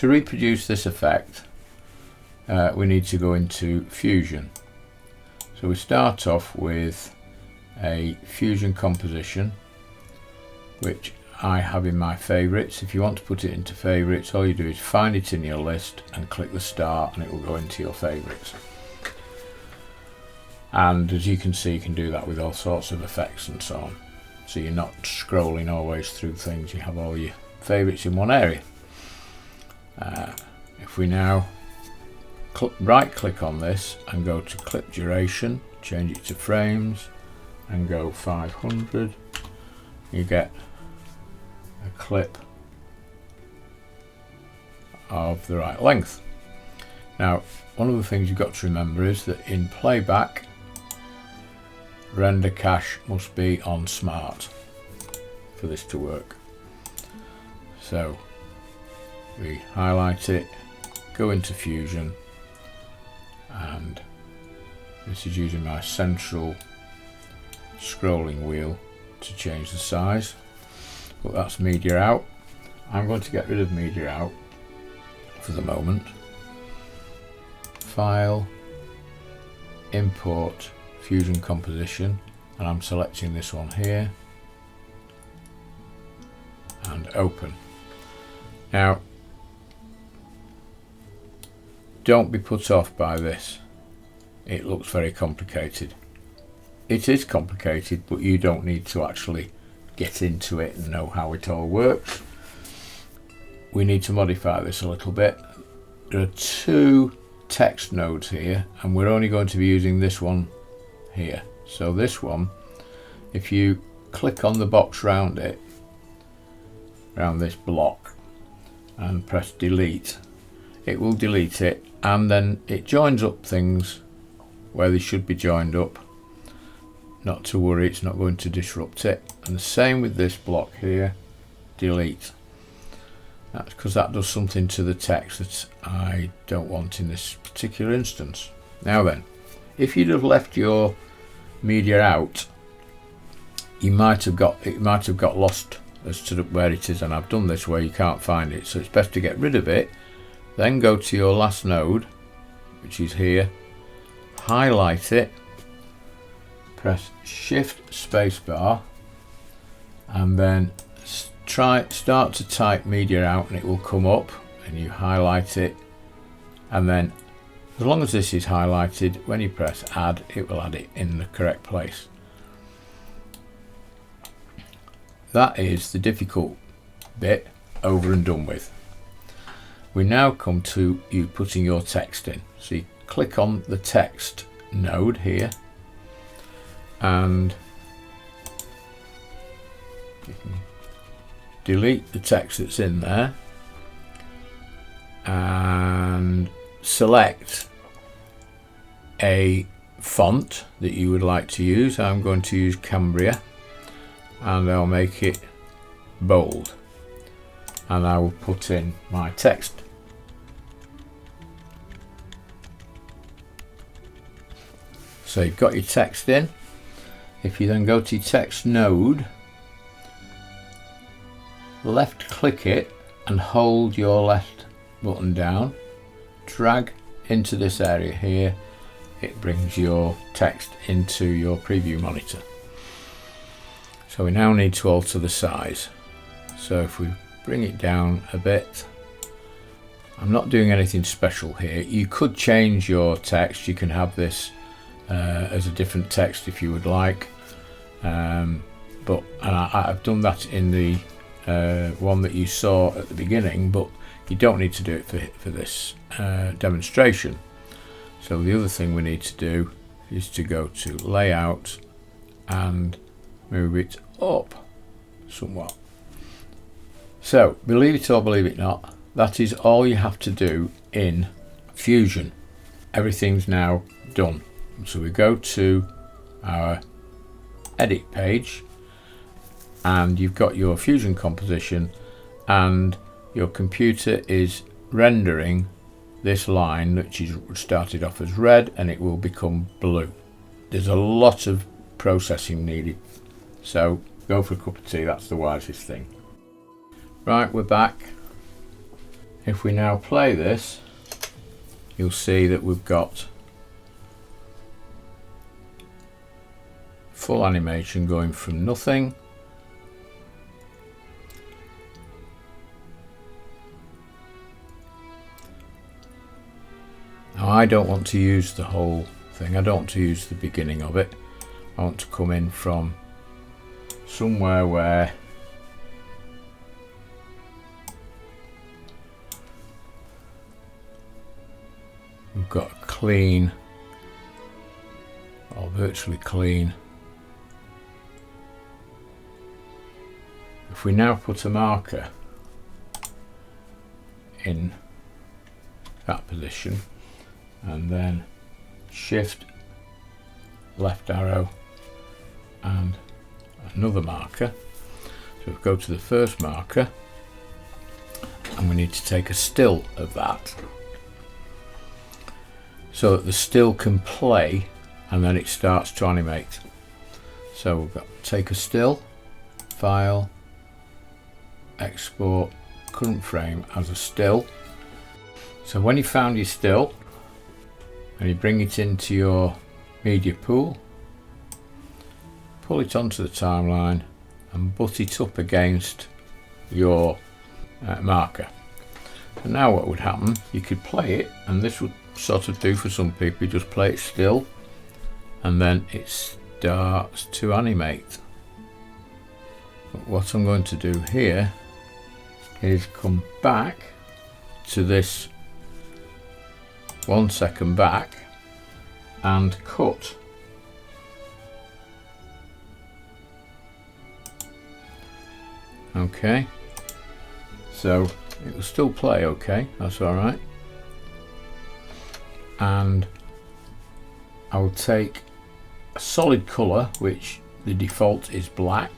To reproduce this effect, we need to go into Fusion. So we start off with a Fusion composition, which I have in my favourites. If you want to put it into favourites, all you do is find it in your list and click the star and it will go into your favourites. And as you can see, you can do that with all sorts of effects and so on. So you're not scrolling always through things, you have all your favourites in one area. If we now right click on this and go to clip duration, change it to frames and go 500, you get a clip of the right length. Now, one of the things you've got to remember is that in playback, render cache must be on smart for this to work. So we highlight it, go into Fusion, and this is using my central scrolling wheel to change the size, but that's media out. I'm going to get rid of media out for the moment. File, import Fusion composition, and I'm selecting this one here and open. Now, don't be put off by this. It looks very complicated. It is complicated, but you don't need to actually get into it and know how it all works. We need to modify this a little bit. There are two text nodes here, and we're only going to be using this one here. So this one, if you click on the box round it, around this block, and press delete, it will delete it, and then it joins up things where they should be joined up. Not to worry, it's not going to disrupt it. And the same with this block here, delete. That's because that does something to the text that I don't want in this particular instance. Now then, if you'd have left your media out, it might have got lost as to where it is, and I've done this where you can't find it. So it's best to get rid of it, then go to your last node, which is here, highlight it, press Shift Spacebar, and then start to type media out, and it will come up, and you highlight it, and then as long as this is highlighted, when you press add, it will add it in the correct place. That is the difficult bit over and done with. We now come to you putting your text in. So you click on the text node here, and you can delete the text that's in there and select a font that you would like to use. I'm going to use Cambria, and I'll make it bold, and I will put in my text. So you've got your text in. If you then go to your text node, left click it and hold your left button down, drag into this area here, it brings your text into your preview monitor. So we now need to alter the size. So if we bring it down a bit, I'm not doing anything special here. You could change your text, you can have this as a different text if you would like, but I've done that in the one that you saw at the beginning, but you don't need to do it for this demonstration. So the other thing we need to do is to go to layout and move it up somewhat. So believe it or believe it not, that is all you have to do in Fusion. Everything's now done. So we go to our edit page, and you've got your Fusion composition, and your computer is rendering this line, which is started off as red, and it will become blue. There's a lot of processing needed, so go for a cup of tea. That's the wisest thing. Right, we're back. If we now play this, you'll see that we've got full animation going from nothing now. I don't want to use the whole thing. I don't want to use the beginning of it. I want to come in from somewhere where we've got a clean, or virtually clean. If we now put a marker in that position and then shift left arrow and another marker, so we go to the first marker and we need to take a still of that so that the still can play and then it starts to animate. So we've got take a still, file, export current frame as a still. So when you found your still and you bring it into your media pool, pull it onto the timeline and butt it up against your marker. And now what would happen, you could play it, and this would sort of do for some people. You just play it still and then it starts to animate. But what I'm going to do here is come back to this 1 second back and cut. Okay, so it will still play okay, that's alright. And I will take a solid colour, which the default is black,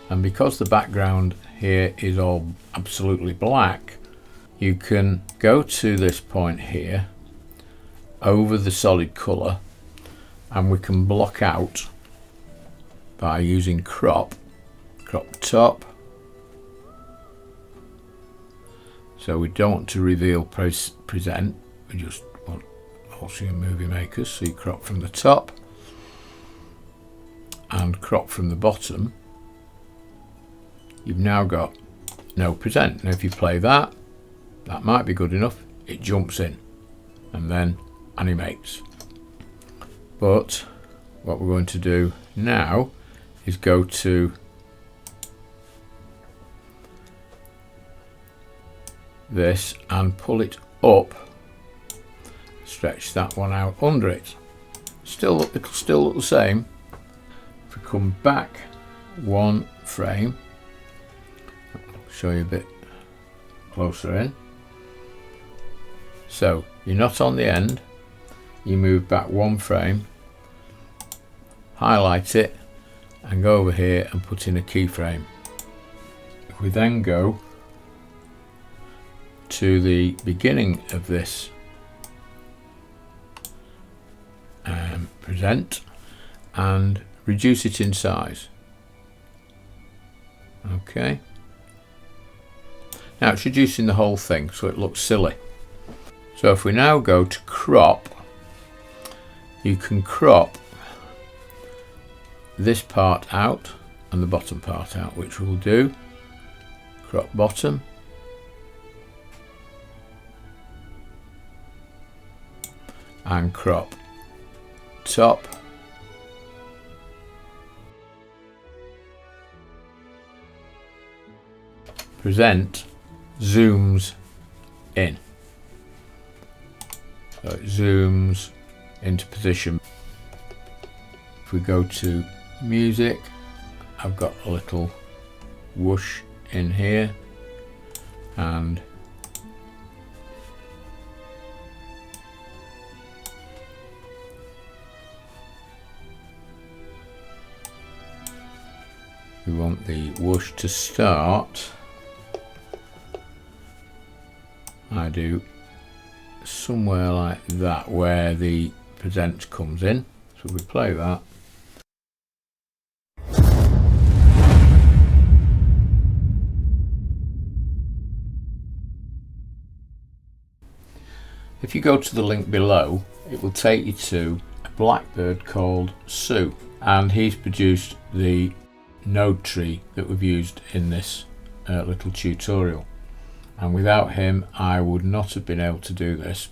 and because the background here is all absolutely black, you can go to this point here over the solid colour and we can block out by using crop top. So we don't want to reveal present, we just want also in movie makers, so you crop from the top and crop from the bottom. You've now got no present. Now if you play that, that might be good enough, it jumps in and then animates. But what we're going to do now is go to this and pull it up, stretch that one out under it. It'll still look the same. If we come back one frame, I'll show you a bit closer in. So you're not on the end, you move back one frame, highlight it and go over here and put in a keyframe. If we then go to the beginning of this present and reduce it in size. Okay, now it's reducing the whole thing so it looks silly. So if we now go to crop, you can crop this part out and the bottom part out, which we'll do. Crop bottom, and crop top. Present zooms in. So it zooms into position. If we go to music, I've got a little whoosh in here and we want the whoosh to start. I do somewhere like that where the present comes in. So we play that. If you go to the link below, it will take you to a Blackbird called Sue, and he's produced the node tree that we've used in this little tutorial. And without him, I would not have been able to do this.